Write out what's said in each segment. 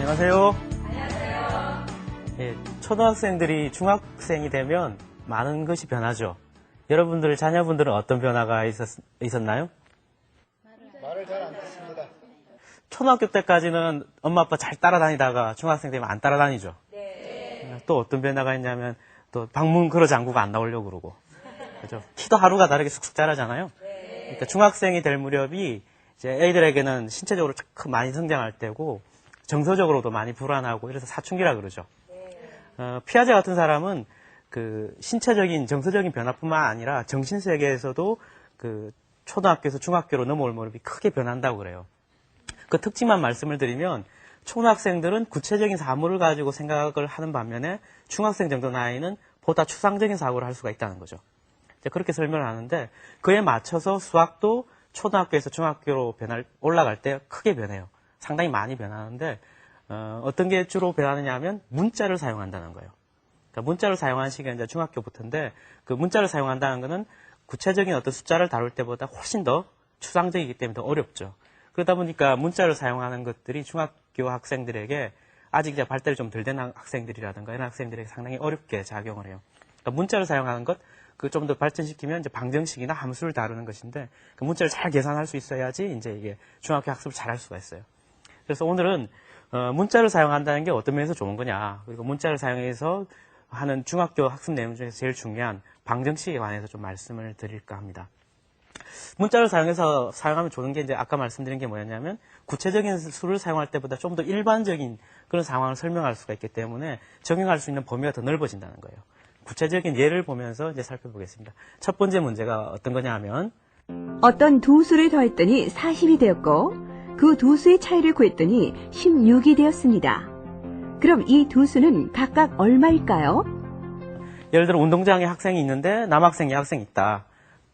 안녕하세요. 안녕하세요. 예, 초등학생들이 중학생이 되면 많은 것이 변하죠. 여러분들 자녀분들은 어떤 변화가 있었나요? 말을 잘 안 듣습니다. 초등학교 때까지는 엄마 아빠 잘 따라다니다가 중학생 되면 안 따라다니죠. 네. 또 어떤 변화가 있냐면 또 방문 걸어 잠그고 안 나오려고 그러고. 그죠? 키도 하루가 다르게 쑥쑥 자라잖아요. 그러니까 중학생이 될 무렵이 이제 애들에게는 신체적으로 많이 성장할 때고 정서적으로도 많이 불안하고 이래서 사춘기라 그러죠. 피아제 같은 사람은 그 신체적인 정서적인 변화뿐만 아니라 정신 세계에서도 그 초등학교에서 중학교로 넘어올 무렵이 크게 변한다고 그래요. 그 특징만 말씀을 드리면 초등학생들은 구체적인 사물을 가지고 생각을 하는 반면에 중학생 정도 나이는 보다 추상적인 사고를 할 수가 있다는 거죠. 그렇게 설명을 하는데 그에 맞춰서 수학도 초등학교에서 중학교로 올라갈 때 크게 변해요. 상당히 많이 변하는데 어떤 게 주로 변하느냐 하면 문자를 사용한다는 거예요. 그러니까 문자를 사용하는 시기가 이제 중학교부터인데 그 문자를 사용한다는 거는 구체적인 어떤 숫자를 다룰 때보다 훨씬 더 추상적이기 때문에 더 어렵죠. 그러다 보니까 문자를 사용하는 것들이 중학교 학생들에게 아직 이제 발달이 좀 덜 된 학생들이라든가 이런 학생들에게 상당히 어렵게 작용을 해요. 그러니까 문자를 사용하는 것, 그 좀 더 발전시키면 이제 방정식이나 함수를 다루는 것인데 그 문자를 잘 계산할 수 있어야지 이제 이게 중학교 학습을 잘 할 수가 있어요. 그래서 오늘은 문자를 사용한다는 게 어떤 면에서 좋은 거냐, 그리고 문자를 사용해서 하는 중학교 학습 내용 중에서 제일 중요한 방정식에 관해서 좀 말씀을 드릴까 합니다. 문자를 사용하면 좋은 게 이제 아까 말씀드린 게 뭐였냐면 구체적인 수를 사용할 때보다 좀 더 일반적인 그런 상황을 설명할 수가 있기 때문에 적용할 수 있는 범위가 더 넓어진다는 거예요. 구체적인 예를 보면서 이제 살펴보겠습니다. 첫 번째 문제가 어떤 거냐 하면 어떤 두 수를 더했더니 40이 되었고 그 두 수의 차이를 구했더니 16이 되었습니다. 그럼 이 두 수는 각각 얼마일까요? 예를 들어 운동장에 학생이 있는데 남학생, 여학생이 있다.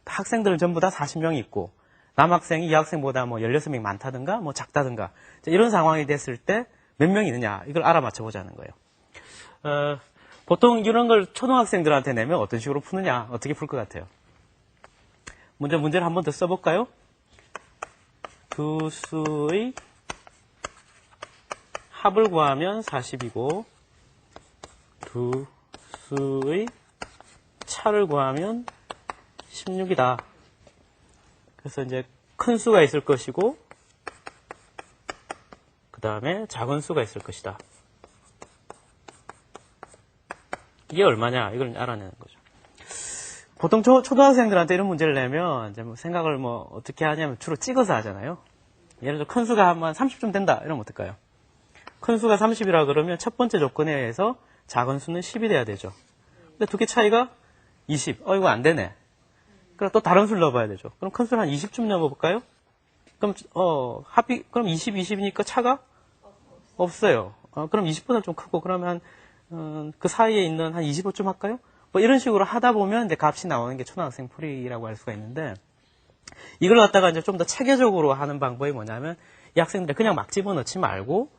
학생들은 전부 다 40명이 있고 남학생이 여학생보다 뭐 16명이 많다든가 뭐 작다든가 이런 상황이 됐을 때 몇 명이 있느냐 이걸 알아맞혀 보자는 거예요. 보통 이런 걸 초등학생들한테 내면 어떤 식으로 푸느냐, 어떻게 풀 것 같아요? 먼저 문제를 한 번 더 써볼까요? 두 수의 합을 구하면 40이고 두 수의 차를 구하면 16이다. 그래서 이제 큰 수가 있을 것이고 그 다음에 작은 수가 있을 것이다. 이게 얼마냐 이걸 알아내는 거죠. 보통 초등학생들한테 이런 문제를 내면 이제 뭐 생각을 뭐 어떻게 하냐면 주로 찍어서 하잖아요. 예를 들어 큰 수가 한 30좀 된다 이러면 어떨까요? 큰 수가 30이라 그러면 첫 번째 조건에 의해서 작은 수는 10이 돼야 되죠. 근데 두 개 차이가 20. 이거 안 되네. 그럼 또 다른 수를 넣어봐야 되죠. 그럼 큰 수를 한 20쯤 넣어볼까요? 그럼 그럼 20, 20이니까 차가 없어요. 그럼 20보다 좀 크고 그러면 그 사이에 있는 한 25쯤 할까요? 뭐 이런 식으로 하다 보면 이제 값이 나오는 게 초등학생 풀이라고 할 수가 있는데 이걸 갖다가 이제 좀 더 체계적으로 하는 방법이 뭐냐면 이 학생들이 그냥 막 집어넣지 말고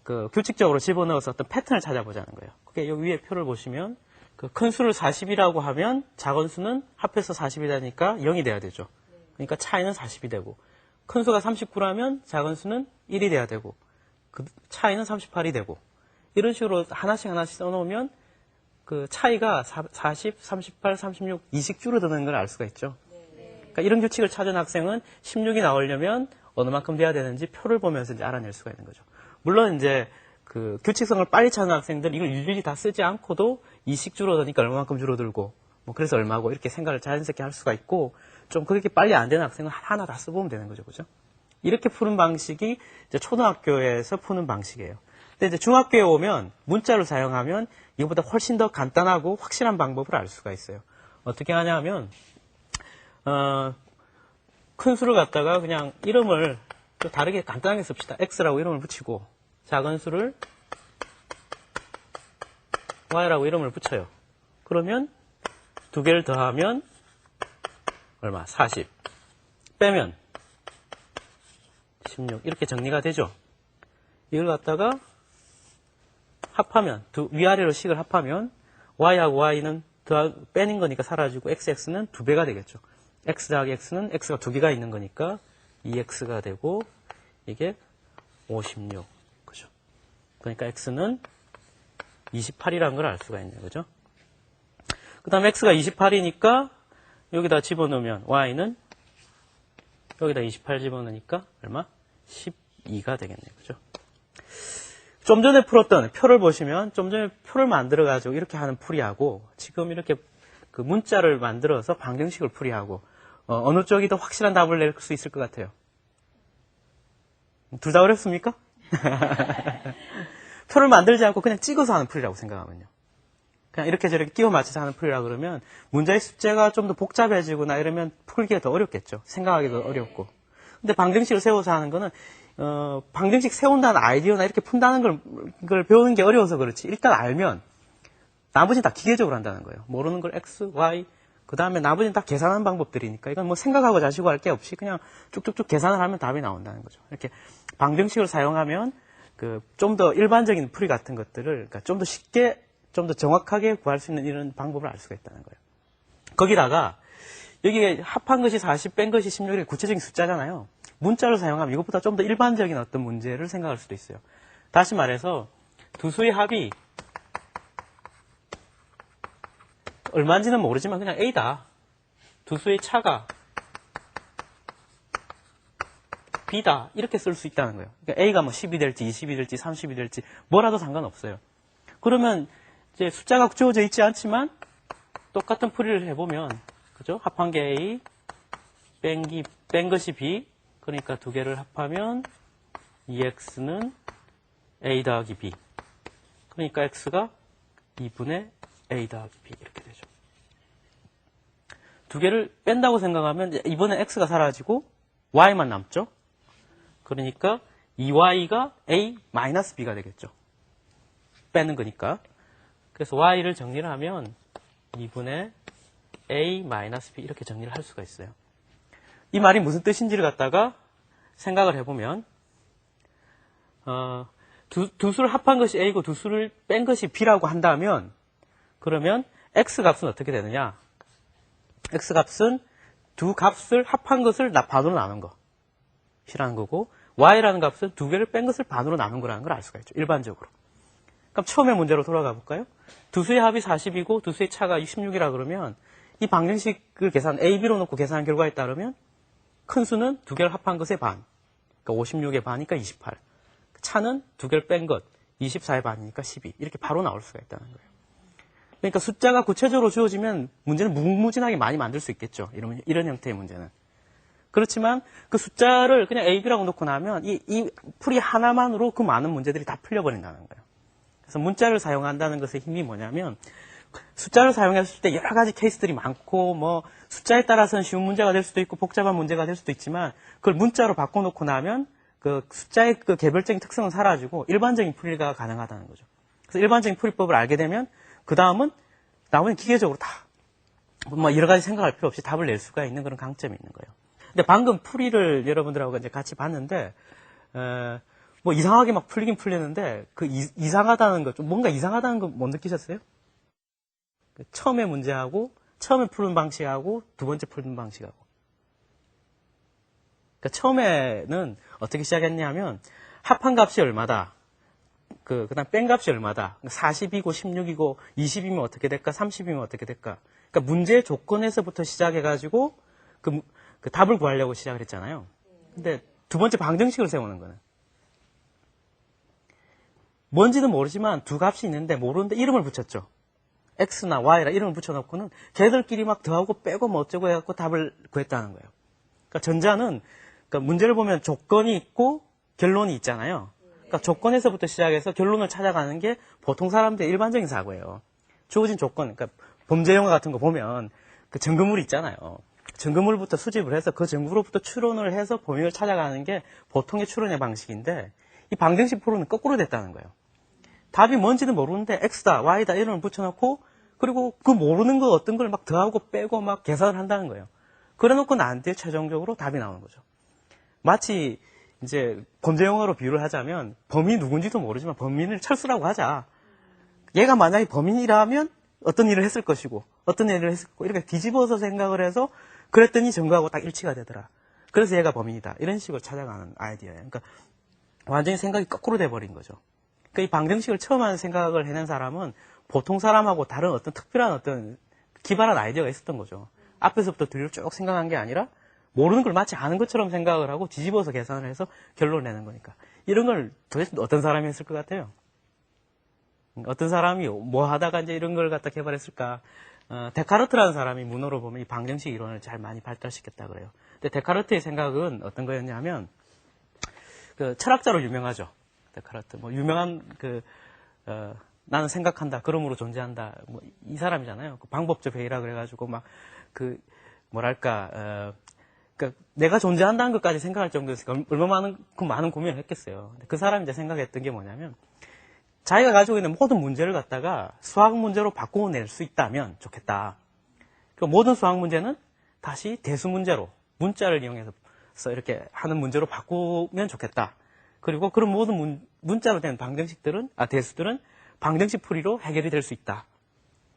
그 규칙적으로 집어넣어서 어떤 패턴을 찾아보자는 거예요. 그게 여기 위에 표를 보시면 그 큰 수를 40이라고 하면 작은 수는 합해서 40이 되니까 0이 돼야 되죠. 그러니까 차이는 40이 되고 큰 수가 39라면 작은 수는 1이 돼야 되고 그 차이는 38이 되고 이런 식으로 하나씩 써놓으면 그 차이가 40, 38, 36, 20 줄어드는 걸 알 수가 있죠. 그러니까 이런 규칙을 찾은 학생은 16이 나오려면 어느 만큼 돼야 되는지 표를 보면서 이제 알아낼 수가 있는 거죠. 물론 이제 그 규칙성을 빨리 찾는 학생들 이걸 일일이 다 쓰지 않고도 20 줄어드니까 얼마만큼 줄어들고 뭐 그래서 얼마고 이렇게 생각을 자연스럽게 할 수가 있고 좀 그렇게 빨리 안 되는 학생은 하나 다 써보면 되는 거죠. 그죠? 이렇게 푸는 방식이 이제 초등학교에서 푸는 방식이에요. 근데 이제 중학교에 오면 문자를 사용하면 이거보다 훨씬 더 간단하고 확실한 방법을 알 수가 있어요. 어떻게 하냐면 큰 수를 갖다가 그냥 이름을 또 다르게 간단하게 씁시다. X라고 이름을 붙이고 작은 수를 Y라고 이름을 붙여요. 그러면 두 개를 더하면 얼마? 40. 빼면 16. 이렇게 정리가 되죠. 이걸 갖다가 합하면 위아래로 식을 합하면 Y하고 Y는 빼는 거니까 사라지고 XX는 2배가 되겠죠. X 더하기 X는 X가 2개가 있는 거니까 2X가 되고 이게 56. 그죠? 그러니까 x는 28이라는 걸 알 수가 있네요. 그죠? 그 다음에 x가 28이니까 여기다 집어넣으면 y는 여기다 28 집어넣으니까 얼마? 12가 되겠네요. 그죠? 좀 전에 풀었던 표를 보시면 좀 전에 표를 만들어가지고 이렇게 하는 풀이하고 지금 이렇게 그 문자를 만들어서 방정식을 풀이하고 어느 쪽이 더 확실한 답을 낼 수 있을 것 같아요? 둘 다 어렵습니까? 표를 만들지 않고 그냥 찍어서 하는 풀이라고 생각하면요. 그냥 이렇게 저렇게 끼워 맞춰서 하는 풀이라 그러면 문제의 숙제가 좀 더 복잡해지거나 이러면 풀기가 더 어렵겠죠. 생각하기도 어렵고. 근데 방정식을 세워서 하는 거는 방정식 세운다는 아이디어나 이렇게 푼다는 걸 배우는 게 어려워서 그렇지. 일단 알면 나머지는 다 기계적으로 한다는 거예요. 모르는 걸 x, y, 그 다음에 나머지는 다 계산하는 방법들이니까 이건 뭐 생각하고 자시고 할 게 없이 그냥 쭉쭉쭉 계산을 하면 답이 나온다는 거죠. 이렇게 방정식을 사용하면 좀 더 일반적인 풀이 같은 것들을 그러니까 좀 더 쉽게, 좀 더 정확하게 구할 수 있는 이런 방법을 알 수가 있다는 거예요. 거기다가 여기에 합한 것이 40, 뺀 것이 16이 구체적인 숫자잖아요. 문자를 사용하면 이것보다 좀 더 일반적인 어떤 문제를 생각할 수도 있어요. 다시 말해서 두 수의 합이 얼마인지는 모르지만 그냥 A다. 두 수의 차가 B다. 이렇게 쓸 수 있다는 거예요. 그러니까 A가 뭐 10이 될지 20이 될지 30이 될지 뭐라도 상관없어요. 그러면 이제 숫자가 주어져 있지 않지만 똑같은 풀이를 해보면 그죠? 합한 게 A, 뺀 것이 B. 그러니까 두 개를 합하면 2x는 A 더하기 B. 그러니까 x가 2분의 A 더하기 B 이렇게 되죠. 두 개를 뺀다고 생각하면 이번에 x가 사라지고 y만 남죠. 그러니까 2y가 A 마이너스 B가 되겠죠. 빼는 거니까. 그래서 y를 정리를 하면 2분의 A 마이너스 B 이렇게 정리를 할 수가 있어요. 이 말이 무슨 뜻인지를 갖다가 생각을 해보면 두 수를 합한 것이 A고 두 수를 뺀 것이 B라고 한다면 그러면 X값은 어떻게 되느냐? X값은 두 값을 합한 것을 반으로 나눈 것이라는 거고 Y라는 값은 두 개를 뺀 것을 반으로 나눈 거라는 걸 알 수가 있죠. 일반적으로. 그럼 처음에 문제로 돌아가 볼까요? 두 수의 합이 40이고 두 수의 차가 16이라 그러면 이 방정식을 A, B로 놓고 계산한 결과에 따르면 큰 수는 두 개를 합한 것의 반. 그러니까 56의 반이니까 28. 차는 두 개를 뺀 것. 24의 반이니까 12. 이렇게 바로 나올 수가 있다는 거예요. 그러니까 숫자가 구체적으로 주어지면 문제는 무궁무진하게 많이 만들 수 있겠죠. 이런 형태의 문제는. 그렇지만 그 숫자를 그냥 A, B라고 놓고 나면 이 풀이 하나만으로 그 많은 문제들이 다 풀려버린다는 거예요. 그래서 문자를 사용한다는 것의 힘이 뭐냐면 숫자를 사용했을 때 여러 가지 케이스들이 많고 뭐 숫자에 따라서는 쉬운 문제가 될 수도 있고 복잡한 문제가 될 수도 있지만 그걸 문자로 바꿔놓고 나면 그 숫자의 그 개별적인 특성은 사라지고 일반적인 풀이가 가능하다는 거죠. 그래서 일반적인 풀이법을 알게 되면 그 다음은 나머지는 기계적으로 다 뭐 여러 가지 생각할 필요 없이 답을 낼 수가 있는 그런 강점이 있는 거예요. 근데 방금 풀이를 여러분들하고 이제 같이 봤는데 뭐 이상하게 막 풀리긴 풀리는데 그 이상하다는 거 좀 뭔가 이상하다는 거 못 느끼셨어요? 처음에 문제하고 처음에 푸는 방식하고 두 번째 푸는 방식하고. 그러니까 처음에는 어떻게 시작했냐면 합한 값이 얼마다. 그다음 뺀 값이 얼마다. 40이고 16이고 20이면 어떻게 될까? 30이면 어떻게 될까? 그러니까 문제의 조건에서부터 시작해가지고 그 답을 구하려고 시작을 했잖아요. 근데 두 번째 방정식을 세우는 거는 뭔지는 모르지만 두 값이 있는데 모르는데 이름을 붙였죠. X나 Y라 이름을 붙여놓고는 걔들끼리 막 더하고 빼고 뭐 어쩌고 해갖고 답을 구했다는 거예요. 그러니까 전자는 그러니까 문제를 보면 조건이 있고 결론이 있잖아요. 그러니까 조건에서부터 시작해서 결론을 찾아가는 게 보통 사람들의 일반적인 사고예요. 주어진 조건, 그러니까 범죄 영화 같은 거 보면 그 증거물이 있잖아요. 증거물부터 수집을 해서 그 증거로부터 추론을 해서 범인을 찾아가는 게 보통의 추론의 방식인데 이 방정식 풀이는 거꾸로 됐다는 거예요. 답이 뭔지는 모르는데 X다, Y다 이름을 붙여놓고 그리고 그 모르는 거 어떤 걸 막 더하고 빼고 막 계산을 한다는 거예요. 그래놓고 나한테 최종적으로 답이 나오는 거죠. 마치 이제 범죄 영화로 비유를 하자면 범인이 누군지도 모르지만 범인을 철수라고 하자. 얘가 만약에 범인이라면 어떤 일을 했을 것이고 어떤 일을 했을 거고 이렇게 뒤집어서 생각을 해서 그랬더니 증거하고 딱 일치가 되더라. 그래서 얘가 범인이다. 이런 식으로 찾아가는 아이디어예요. 그러니까 완전히 생각이 거꾸로 돼버린 거죠. 이 방정식을 처음 하는 생각을 해낸 사람은 보통 사람하고 다른 어떤 특별한 어떤 기발한 아이디어가 있었던 거죠. 앞에서부터 뒤로 쭉 생각한 게 아니라 모르는 걸 마치 아는 것처럼 생각을 하고 뒤집어서 계산을 해서 결론을 내는 거니까. 이런 걸 도대체 어떤 사람이 했을 것 같아요? 어떤 사람이 뭐 하다가 이제 이런 걸 갖다 개발했을까? 데카르트라는 사람이 문어로 보면 이 방정식 이론을 잘 많이 발달시켰다 그래요. 근데 데카르트의 생각은 어떤 거였냐면, 그 철학자로 유명하죠. 데카르트. 뭐 유명한 나는 생각한다. 그러므로 존재한다. 뭐 이 사람이잖아요. 그 방법적 회의라 그래가지고 막 그러니까 내가 존재한다는 것까지 생각할 정도였으니까 얼마나 많은 고민을 했겠어요. 근데 그 사람이 이제 생각했던 게 뭐냐면, 자기가 가지고 있는 모든 문제를 갖다가 수학 문제로 바꾸어낼 수 있다면 좋겠다. 그 모든 수학 문제는 다시 대수 문제로, 문자를 이용해서 이렇게 하는 문제로 바꾸면 좋겠다. 그리고 그런 모든 문자로 된 대수들은 방정식 풀이로 해결이 될 수 있다.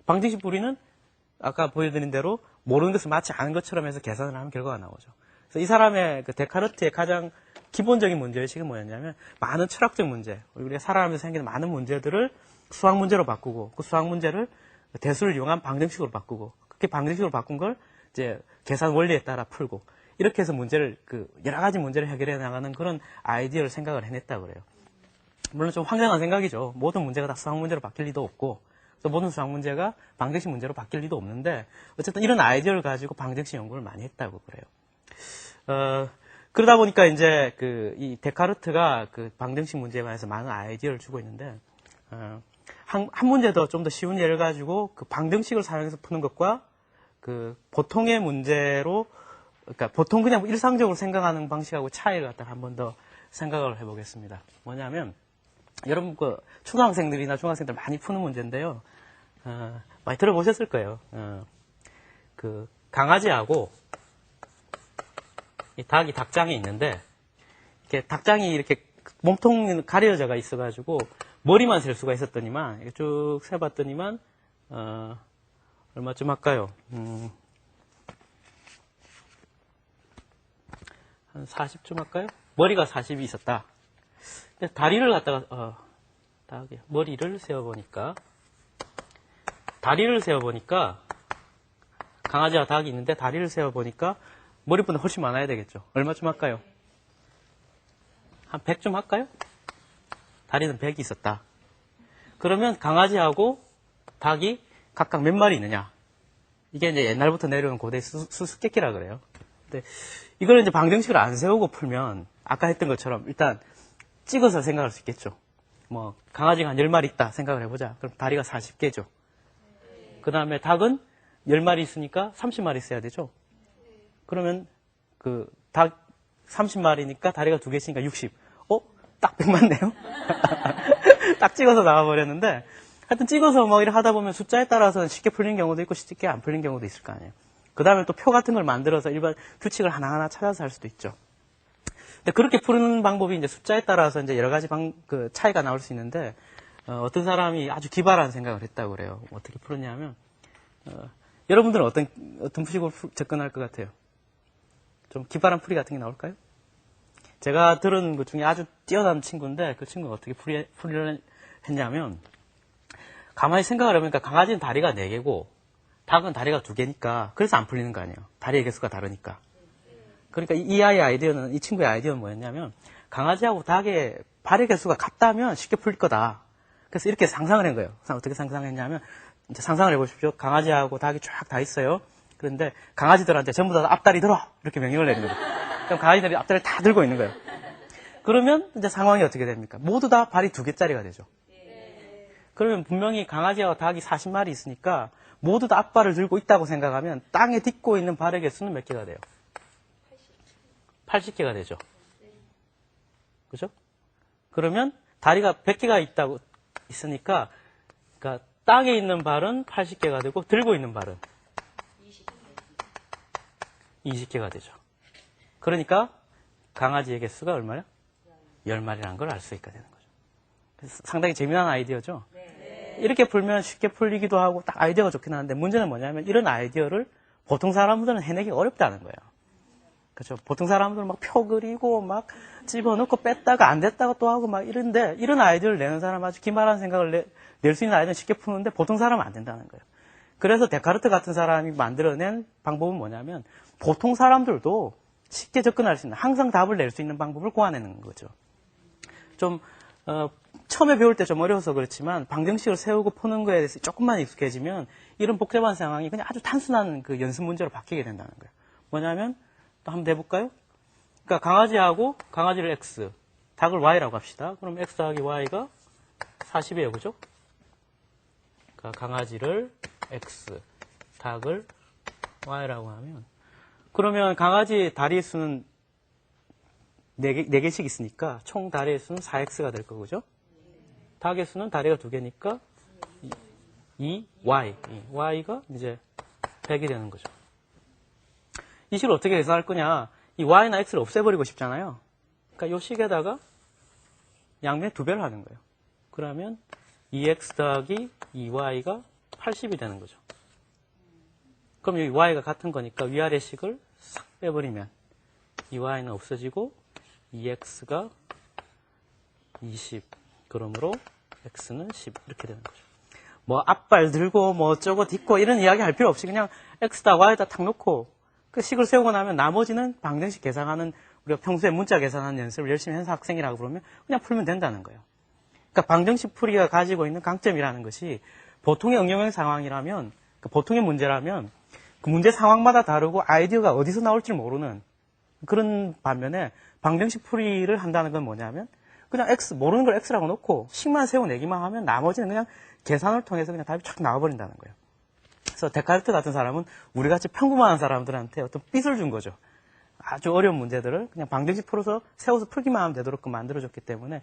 방정식 풀이는 아까 보여드린 대로 모르는 것을 마치 아는 것처럼 해서 계산을 하면 결과가 나오죠. 그래서 이 사람의 데카르트의 가장 기본적인 문제의식은 뭐였냐면, 많은 철학적 문제, 우리가 살아가면서 생기는 많은 문제들을 수학 문제로 바꾸고, 그 수학 문제를 대수를 이용한 방정식으로 바꾸고, 그렇게 방정식으로 바꾼 걸 이제 계산 원리에 따라 풀고, 이렇게 해서 여러 가지 문제를 해결해 나가는 그런 아이디어를 생각을 해냈다고 그래요. 물론 좀 황당한 생각이죠. 모든 문제가 다 수학 문제로 바뀔 리도 없고, 또 모든 수학 문제가 방정식 문제로 바뀔 리도 없는데, 어쨌든 이런 아이디어를 가지고 방정식 연구를 많이 했다고 그래요. 그러다 보니까 이제 이 데카르트가 그 방정식 문제에 관해서 많은 아이디어를 주고 있는데, 한 문제 좀 더 쉬운 예를 가지고 그 방정식을 사용해서 푸는 것과 그 보통의 문제로, 그러니까 보통 그냥 일상적으로 생각하는 방식하고 차이를 갖다가 한 번 더 생각을 해보겠습니다. 뭐냐면, 여러분 초등학생들이나 중학생들 많이 푸는 문제인데요. 많이 들어보셨을 거예요. 그 강아지하고 이 닭장이 있는데, 이렇게 닭장이 이렇게 몸통 가려져가 있어가지고 머리만 셀 수가 있었더니만, 이렇게 쭉 세봤더니만 얼마쯤 할까요? 한 40쯤 할까요? 머리가 40이 있었다. 다리를 갖다가 머리를 세어보니까, 다리를 세어보니까, 강아지와 닭이 있는데 다리를 세어보니까 머리보다 훨씬 많아야 되겠죠. 얼마쯤 할까요? 한 100쯤 할까요? 다리는 100이 있었다. 그러면 강아지하고 닭이 각각 몇 마리 있느냐? 이게 이제 옛날부터 내려온 고대 수수께끼라 그래요. 근데 이걸 이제 방정식을 안 세우고 풀면 아까 했던 것처럼 일단 찍어서 생각할 수 있겠죠. 뭐 강아지가 한 10마리 있다 생각을 해보자. 그럼 다리가 40개죠. 그 다음에 닭은 10마리 있으니까 30마리 있어야 되죠. 그러면 그 닭 30마리니까 다리가 2개씩이니까 60. 딱 100 맞네요. 딱 찍어서 나와버렸는데, 하여튼 찍어서 뭐 이렇게 하다 보면 숫자에 따라서는 쉽게 풀리는 경우도 있고 쉽게 안 풀리는 경우도 있을 거 아니에요. 그 다음에 또 표 같은 걸 만들어서 일반 규칙을 하나하나 찾아서 할 수도 있죠. 근데 그렇게 푸는 방법이 이제 숫자에 따라서 이제 여러 가지 차이가 나올 수 있는데, 어떤 사람이 아주 기발한 생각을 했다고 그래요. 어떻게 풀었냐면, 여러분들은 어떤 식으로 접근할 것 같아요? 좀 기발한 풀이 같은 게 나올까요? 제가 들은 것 중에 아주 뛰어난 친구인데, 그 친구가 어떻게 풀이를 했냐면, 가만히 생각을 해보니까 강아지는 다리가 4개고, 닭은 다리가 2개니까, 그래서 안 풀리는 거 아니에요. 다리의 개수가 다르니까. 그러니까 이 친구의 아이디어는 뭐였냐면, 강아지하고 닭의 발의 개수가 같다면 쉽게 풀릴 거다. 그래서 이렇게 상상을 한 거예요. 어떻게 상상했냐면, 이제 상상을 해보십시오. 강아지하고 닭이 쫙 다 있어요. 그런데 강아지들한테 전부 다 앞다리 들어! 이렇게 명령을 내는 거죠. 그럼 강아지들이 앞다리를 다 들고 있는 거예요. 그러면 이제 상황이 어떻게 됩니까? 모두 다 발이 2개짜리가 되죠. 그러면 분명히 강아지와 닭이 40마리 있으니까 모두 다 앞발을 들고 있다고 생각하면 땅에 딛고 있는 발의 개수는 몇 개가 돼요? 80개가 되죠. 그죠? 그러면 다리가 100개가 있으니까, 그러니까 땅에 있는 발은 80개가 되고 들고 있는 발은 20개가 되죠. 그러니까 강아지의 개수가 얼마야? 10마리라는 걸 알 수 있게 되는 거죠. 그래서 상당히 재미난 아이디어죠. 이렇게 풀면 쉽게 풀리기도 하고 딱 아이디어가 좋긴 한데, 문제는 뭐냐면 이런 아이디어를 보통 사람들은 해내기 어렵다는 거예요. 그죠? 보통 사람들은 막 표 그리고 막 집어넣고 뺐다가 안 됐다가 또 하고 막 이런데 이런 아이디어를 내는 사람 아주 기발한 생각을 낼 수 있는 아이디어는 쉽게 푸는데 보통 사람은 안 된다는 거예요. 그래서 데카르트 같은 사람이 만들어낸 방법은 뭐냐면 보통 사람들도 쉽게 접근할 수 있는 항상 답을 낼 수 있는 방법을 고안해내는 거죠. 좀 처음에 배울 때 좀 어려워서 그렇지만 방정식을 세우고 푸는 거에 대해서 조금만 익숙해지면 이런 복잡한 상황이 그냥 아주 단순한 그 연습 문제로 바뀌게 된다는 거예요. 뭐냐면 또 한번 해볼까요? 그러니까 강아지하고 강아지를 x, 닭을 y라고 합시다. 그럼 x 더하기 y가 40이에요, 그죠? 그러니까 강아지를 x, 닭을 y라고 하면 그러면 강아지 다리의 수는 4개씩 있으니까 총 다리의 수는 4x가 될 거고, 그죠? 닭의 수는 다리가 2개니까 2y, y가 이제 100이 되는 거죠. 이 식을 어떻게 계산할 거냐? 이 y나 x를 없애버리고 싶잖아요. 그러니까 이 식에다가 양면 2배를 하는 거예요. 그러면 2x 더하기 2y가 80이 되는 거죠. 그럼 이 y가 같은 거니까 위아래 식을 싹 빼버리면 2y는 없어지고 2x가 20, 그러므로 x는 10 이렇게 되는 거죠. 뭐 앞발 들고 뭐 어쩌고 딛고 이런 이야기 할 필요 없이 그냥 x다 y다 탁 놓고 그 식을 세우고 나면 나머지는 방정식 계산하는 우리가 평소에 문자 계산하는 연습을 열심히 해서 학생이라고 그러면 그냥 풀면 된다는 거예요. 그러니까 방정식 풀이가 가지고 있는 강점이라는 것이 보통의 응용형 상황이라면 보통의 문제라면 그 문제 상황마다 다르고 아이디어가 어디서 나올지 모르는 그런 반면에 방정식 풀이를 한다는 건 뭐냐면 그냥 x 모르는 걸 x라고 놓고 식만 세워내기만 하면 나머지는 그냥 계산을 통해서 그냥 답이 쫙 나와버린다는 거예요. 그래서 데카르트 같은 사람은 우리같이 평범한 사람들한테 어떤 빚을 준 거죠. 아주 어려운 문제들을 그냥 방정식 풀어서 세워서 풀기만 하면 되도록 만들어줬기 때문에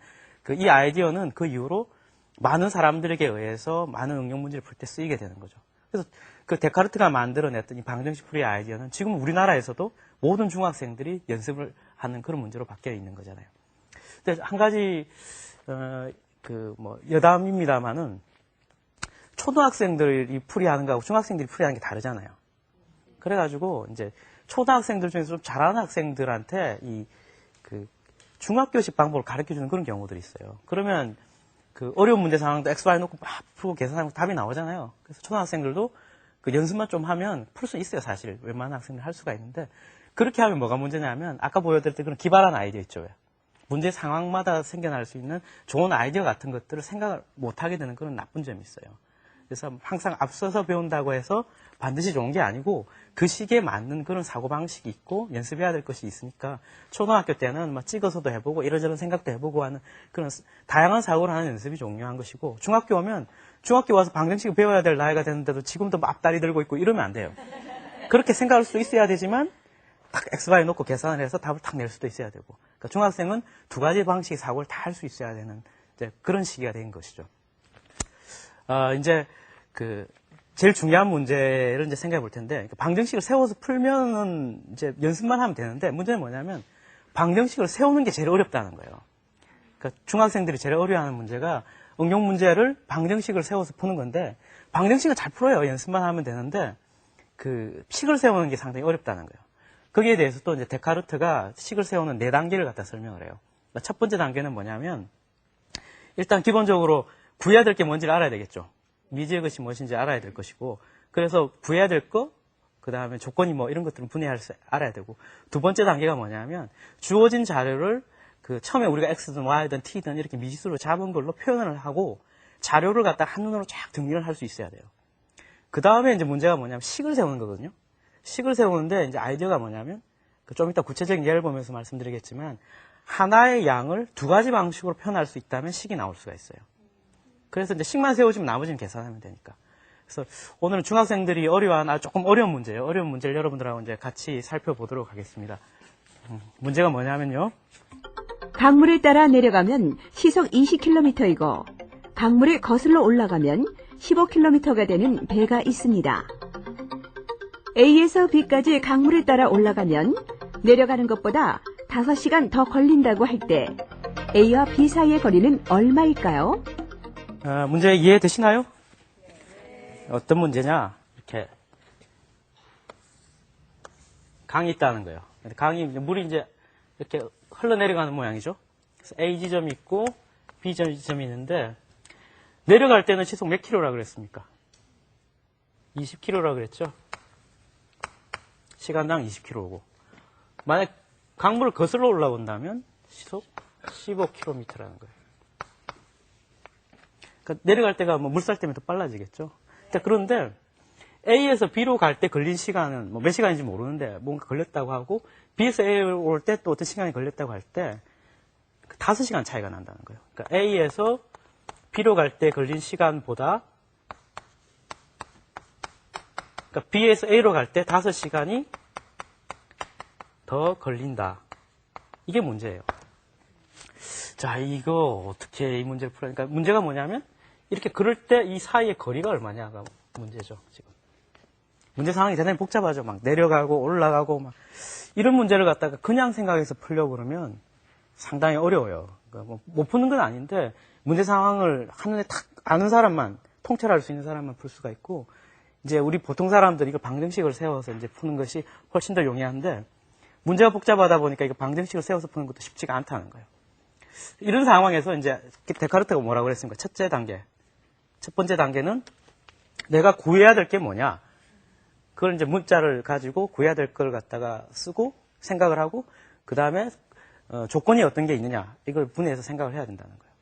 이 아이디어는 그 이후로 많은 사람들에게 의해서 많은 응용 문제를 풀 때 쓰이게 되는 거죠. 그래서 그 데카르트가 만들어냈던 이 방정식 풀이 아이디어는 지금 우리나라에서도 모든 중학생들이 연습을 하는 그런 문제로 바뀌어 있는 거잖아요. 근데 한 가지 여담입니다만은 초등학생들이 풀이하는 거하고 중학생들이 풀이하는 게 다르잖아요. 그래가지고 이제 초등학생들 중에서 좀 잘하는 학생들한테 중학교식 방법을 가르쳐주는 그런 경우들이 있어요. 그러면 그 어려운 문제 상황도 x, y 놓고 막 풀고 계산하면 답이 나오잖아요. 그래서 초등학생들도 그 연습만 좀 하면 풀 수 있어요, 사실. 웬만한 학생들 할 수가 있는데 그렇게 하면 뭐가 문제냐면 아까 보여드렸던 그런 기발한 아이디어 있죠. 왜? 문제 상황마다 생겨날 수 있는 좋은 아이디어 같은 것들을 생각을 못하게 되는 그런 나쁜 점이 있어요. 그래서 항상 앞서서 배운다고 해서 반드시 좋은 게 아니고 그 시기에 맞는 그런 사고방식이 있고 연습해야 될 것이 있으니까 초등학교 때는 막 찍어서도 해보고 이러저런 생각도 해보고 하는 그런 다양한 사고를 하는 연습이 중요한 것이고 중학교 오면 중학교 와서 방정식을 배워야 될 나이가 됐는데도 지금도 막 앞다리 들고 있고 이러면 안 돼요. 그렇게 생각할 수 있어야 되지만 딱 x, y 놓고 계산을 해서 답을 탁 낼 수도 있어야 되고 그러니까 중학생은 두 가지 방식의 사고를 다 할 수 있어야 되는 이제 그런 시기가 된 것이죠. 이제 제일 중요한 문제를 이제 생각해 볼 텐데 방정식을 세워서 풀면은 이제 연습만 하면 되는데 문제는 뭐냐면 방정식을 세우는 게 제일 어렵다는 거예요. 그러니까 중학생들이 제일 어려워하는 문제가 응용 문제를 방정식을 세워서 푸는 건데 방정식은 잘 풀어요. 연습만 하면 되는데 식을 세우는 게 상당히 어렵다는 거예요. 거기에 대해서 또 이제 데카르트가 식을 세우는 4단계를 갖다 설명을 해요. 그러니까 첫 번째 단계는 뭐냐면 일단 기본적으로 구해야 될 게 뭔지를 알아야 되겠죠. 미지의 것이 무엇인지 알아야 될 것이고 그래서 구해야 될 거, 그 다음에 조건이 뭐 이런 것들은 알아야 되고 두 번째 단계가 뭐냐면 주어진 자료를 처음에 우리가 x든 y든 t든 이렇게 미지수로 잡은 걸로 표현을 하고 자료를 갖다 한눈으로 쫙 정리를 할 수 있어야 돼요. 그 다음에 이제 문제가 뭐냐면 식을 세우는 거거든요. 식을 세우는데 이제 아이디어가 뭐냐면 좀 이따 구체적인 예를 보면서 말씀드리겠지만 하나의 양을 두 가지 방식으로 표현할 수 있다면 식이 나올 수가 있어요. 그래서 이제 식만 세워주면 나머지는 계산하면 되니까. 그래서 오늘은 중학생들이 어려워하는 조금 어려운 문제예요. 어려운 문제를 여러분들하고 이제 같이 살펴보도록 하겠습니다. 문제가 뭐냐면요. 강물을 따라 내려가면 시속 20km이고 강물을 거슬러 올라가면 15km가 되는 배가 있습니다. A에서 B까지 강물을 따라 올라가면 내려가는 것보다 5시간 더 걸린다고 할 때 A와 B 사이의 거리는 얼마일까요? 문제 이해되시나요? 어떤 문제냐? 이렇게 강이 있다는 거예요. 강이, 물이 이제 이렇게 흘러내려가는 모양이죠. 그래서 A 지점이 있고 B 지점이 있는데, 내려갈 때는 시속 몇 킬로라 그랬습니까? 20킬로라 그랬죠? 시간당 20킬로고. 만약 강물을 거슬러 올라온다면 시속 15km라는 거예요. 그러니까 내려갈 때가 뭐 물살 때문에 더 빨라지겠죠. 그런데 A에서 B로 갈 때 걸린 시간은 뭐 몇 시간인지 모르는데 뭔가 걸렸다고 하고, B에서 A로 올 때 또 어떤 시간이 걸렸다고 할 때 5시간 차이가 난다는 거예요. 그러니까 A에서 B로 갈 때 걸린 시간보다, 그러니까 B에서 A로 갈 때 5시간이 더 걸린다. 이게 문제예요. 자, 이거 어떻게 이 문제를 풀어야, 그러니까 문제가 뭐냐면, 이렇게 그럴 때 이 사이의 거리가 얼마냐가 문제죠, 지금. 문제 상황이 대단히 복잡하죠. 막 내려가고 올라가고 막 이런 문제를 갖다가 그냥 생각해서 풀려고 그러면 상당히 어려워요. 그러니까 뭐 못 푸는 건 아닌데, 문제 상황을 한눈에 탁 아는 사람만, 통찰할 수 있는 사람만 풀 수가 있고, 이제 우리 보통 사람들이 이거 방정식을 세워서 이제 푸는 것이 훨씬 더 용이한데, 문제가 복잡하다 보니까 이거 방정식을 세워서 푸는 것도 쉽지가 않다는 거예요. 이런 상황에서 이제 데카르트가 뭐라고 그랬습니까? 첫째 단계. 첫 번째 단계는 내가 구해야 될 게 뭐냐? 그걸 이제 문자를 가지고 구해야 될 걸 갖다가 쓰고 생각을 하고, 그 다음에 조건이 어떤 게 있느냐? 이걸 분해해서 생각을 해야 된다는 거예요.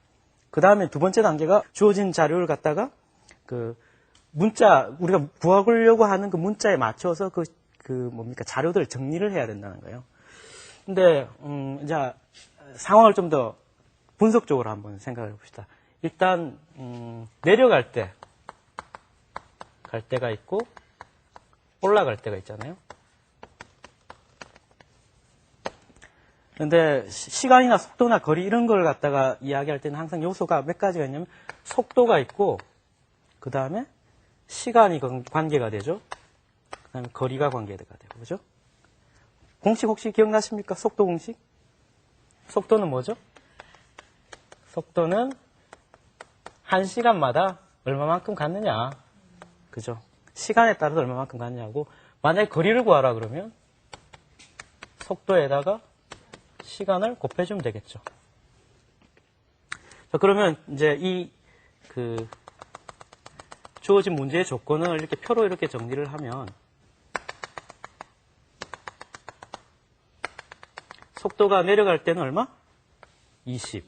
그 다음에 두 번째 단계가 주어진 자료를 갖다가 그 문자, 우리가 구하려고 하는 그 문자에 맞춰서 자료들 정리를 해야 된다는 거예요. 근데, 이제 상황을 좀 더 분석적으로 한번 생각을 해봅시다. 일단, 내려갈 때, 갈 때가 있고, 올라갈 때가 있잖아요. 근데 시간이나 속도나 거리 이런 걸 갖다가 이야기할 때는 항상 요소가 몇 가지가 있냐면, 속도가 있고, 그 다음에 시간이 관계가 되죠. 그 다음에 거리가 관계가 되고, 그죠? 공식 혹시 기억나십니까? 속도 공식? 속도는 뭐죠? 속도는 1시간마다 얼마만큼 갔느냐. 그죠? 시간에 따라서 얼마만큼 갔냐고. 만약에 거리를 구하라 그러면 속도에다가 시간을 곱해주면 되겠죠. 자, 그러면 이제 주어진 문제의 조건을 이렇게 표로 이렇게 정리를 하면, 속도가 내려갈 때는 얼마? 20.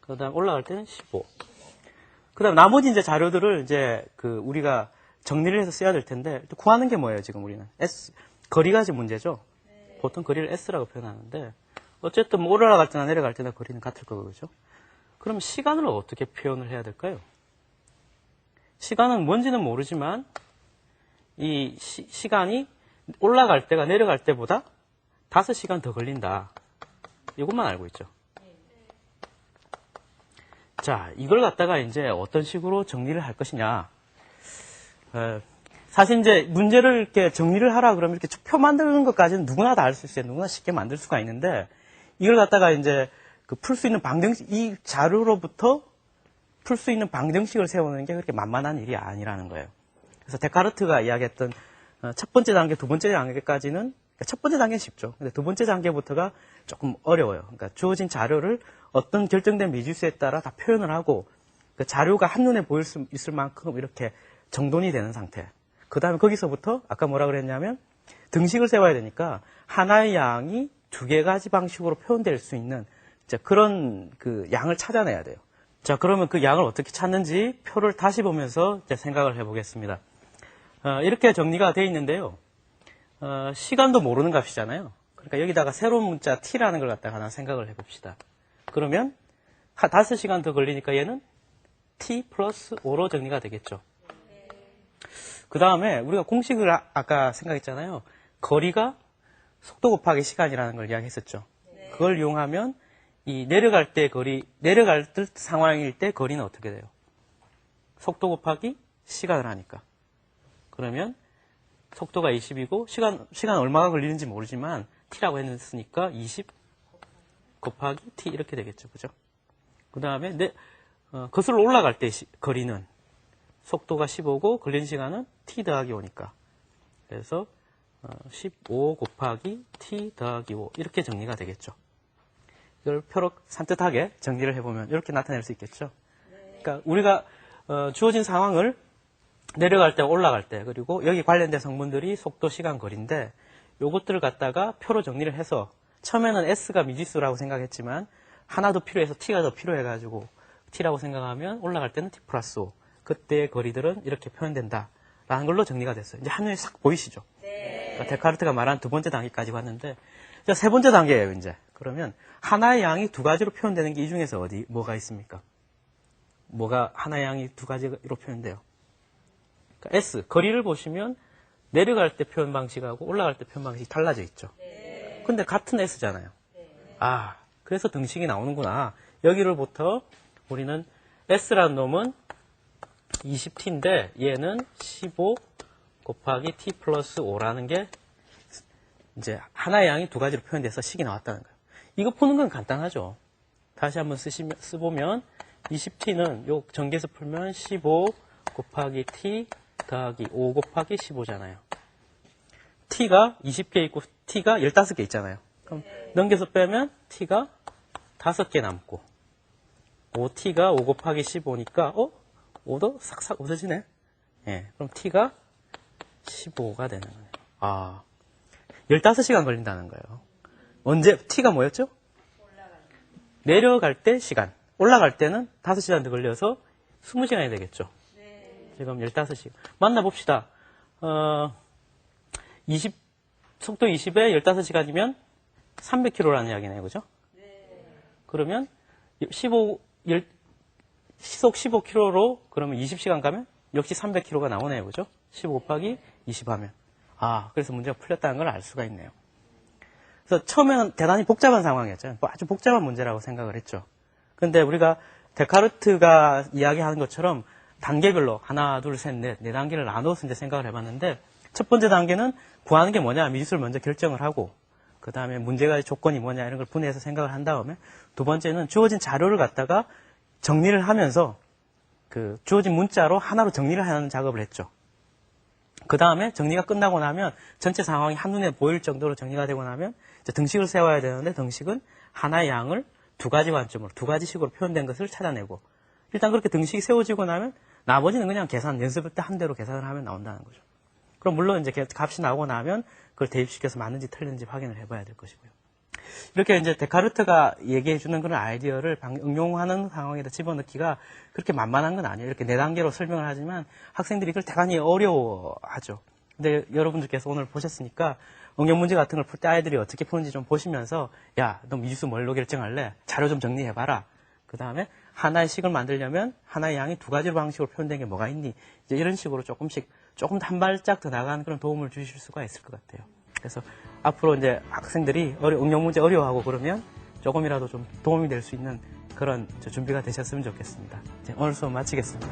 그 다음 올라갈 때는 15. 그 다음 나머지 이제 자료들을 이제 우리가 정리를 해서 써야 될 텐데, 구하는 게 뭐예요, 지금 우리는? S. 거리가 지금 문제죠? 네. 보통 거리를 S라고 표현하는데, 어쨌든 뭐 올라갈 때나 내려갈 때나 거리는 같을 거고, 그죠? 그럼 시간을 어떻게 표현을 해야 될까요? 시간은 뭔지는 모르지만, 이 시간이 올라갈 때가 내려갈 때보다 5시간 더 걸린다. 이것만 알고 있죠. 자, 이걸 갖다가 이제 어떤 식으로 정리를 할 것이냐. 사실 이제 문제를 이렇게 정리를 하라 그러면 이렇게 표 만드는 것까지는 누구나 다 할 수 있어요. 누구나 쉽게 만들 수가 있는데, 이걸 갖다가 이제 풀 수 있는 방정식, 이 자료로부터 풀 수 있는 방정식을 세우는 게 그렇게 만만한 일이 아니라는 거예요. 그래서 데카르트가 이야기했던 첫 번째 단계, 두 번째 단계까지는, 첫 번째 단계는 쉽죠. 근데 두 번째 단계부터가 조금 어려워요. 그러니까 주어진 자료를 어떤 결정된 미지수에 따라 다 표현을 하고, 그 자료가 한눈에 보일 수 있을 만큼 이렇게 정돈이 되는 상태. 그 다음에 거기서부터 아까 뭐라 그랬냐면 등식을 세워야 되니까 하나의 양이 2가지 방식으로 표현될 수 있는 이제 그런 양을 찾아내야 돼요. 자, 그러면 그 양을 어떻게 찾는지 표를 다시 보면서 이제 생각을 해보겠습니다. 이렇게 정리가 되어 있는데요. 시간도 모르는 값이잖아요. 그러니까 여기다가 새로운 문자 t라는 걸 갖다가 하나 생각을 해봅시다. 그러면 5시간 더 걸리니까 얘는 t 플러스 5로 정리가 되겠죠. 그 다음에 우리가 공식을 아까 생각했잖아요. 거리가 속도 곱하기 시간이라는 걸 이야기했었죠. 그걸 이용하면 이 내려갈 때 상황일 때 거리는 어떻게 돼요? 속도 곱하기 시간을 하니까. 그러면 속도가 20이고 시간 얼마가 걸리는지 모르지만 t라고 했으니까 20 곱하기 t 이렇게 되겠죠. 그죠? 그 다음에 거슬러 올라갈 때 거리는 속도가 15고 걸린 시간은 t 더하기 5니까. 그래서 15 곱하기 t 더하기 5 이렇게 정리가 되겠죠. 이걸 표로 산뜻하게 정리를 해보면 이렇게 나타낼 수 있겠죠. 그러니까 우리가 주어진 상황을 내려갈 때 올라갈 때 그리고 여기 관련된 성분들이 속도, 시간, 거리인데 요것들을 갖다가 표로 정리를 해서 처음에는 S가 미지수라고 생각했지만 하나 더 필요해서 T가 더 필요해가지고 T라고 생각하면 올라갈 때는 T 플러스 5 그때의 거리들은 이렇게 표현된다라는 걸로 정리가 됐어요. 이제 한눈에 싹 보이시죠? 그러니까 데카르트가 말한 두 번째 단계까지 왔는데 자, 세 번째 단계예요. 이제 그러면 하나의 양이 두 가지로 표현되는 게 이 중에서 뭐가 있습니까? 뭐가 하나의 양이 두 가지로 표현돼요? 그러니까 S 거리를 보시면 내려갈 때 표현 방식하고 올라갈 때 표현 방식이 달라져 있죠. 근데 같은 S잖아요. 아, 그래서 등식이 나오는구나. 여기로부터 우리는 S라는 놈은 20T인데 얘는 15 곱하기 T 플러스 5라는 게 이제 하나의 양이 두 가지로 표현돼서 식이 나왔다는 거예요. 이거 푸는 건 간단하죠. 다시 한번 쓰보면 20T는 요 전개해서 풀면 15 곱하기 T 더하기 5 곱하기 15잖아요. T가 20개 있고 T가 15개 있잖아요. 그럼 넘겨서 빼면 T가 5개 남고 5T가 5 곱하기 15니까 5도 싹싹 없어지네. 예, 그럼 T가 15가 되는 거네요. 아, 15시간 걸린다는 거예요. 언제 T가 뭐였죠? 내려갈 때 시간. 올라갈 때는 5시간 더 걸려서 20시간이 되겠죠. 지금 15시간. 만나봅시다. 속도 20에 15시간이면 300km라는 이야기네요. 그죠? 그러면 시속 15km로 그러면 20시간 가면 역시 300km가 나오네요. 그죠? 15 곱하기 20 하면. 아, 그래서 문제가 풀렸다는 걸 알 수가 있네요. 그래서 처음에는 대단히 복잡한 상황이었죠. 아주 복잡한 문제라고 생각을 했죠. 근데 우리가 데카르트가 이야기하는 것처럼 단계별로 하나, 둘, 셋, 넷, 네 단계를 나눠서 이제 생각을 해봤는데 첫 번째 단계는 구하는 게 뭐냐 미지수를 먼저 결정을 하고 그 다음에 문제가 조건이 뭐냐 이런 걸 분해해서 생각을 한 다음에 두 번째는 주어진 자료를 갖다가 정리를 하면서 그 주어진 문자로 하나로 정리를 하는 작업을 했죠. 그 다음에 정리가 끝나고 나면 전체 상황이 한눈에 보일 정도로 정리가 되고 나면 이제 등식을 세워야 되는데 등식은 하나의 양을 두 가지 관점으로 두 가지 식으로 표현된 것을 찾아내고 일단 그렇게 등식이 세워지고 나면 나머지는 그냥 연습할 때 한 대로 계산을 하면 나온다는 거죠. 그럼 물론 이제 값이 나오고 나면 그걸 대입시켜서 맞는지 틀린지 확인을 해봐야 될 것이고요. 이렇게 이제 데카르트가 얘기해 주는 그런 아이디어를 응용하는 상황에다 집어넣기가 그렇게 만만한 건 아니에요. 이렇게 네 단계로 설명을 하지만 학생들이 그걸 대단히 어려워하죠. 근데 여러분들께서 오늘 보셨으니까 응용 문제 같은 걸 풀 때 아이들이 어떻게 푸는지 좀 보시면서 야, 너 미지수 뭘로 결정할래? 자료 좀 정리해봐라. 그 다음에 하나의 식을 만들려면 하나의 양이 두 가지 방식으로 표현된 게 뭐가 있니? 이제 이런 식으로 조금 더 한 발짝 더 나가는 그런 도움을 주실 수가 있을 것 같아요. 그래서 앞으로 이제 학생들이 응용 문제 어려워하고 그러면 조금이라도 좀 도움이 될 수 있는 그런 준비가 되셨으면 좋겠습니다. 이제 오늘 수업 마치겠습니다.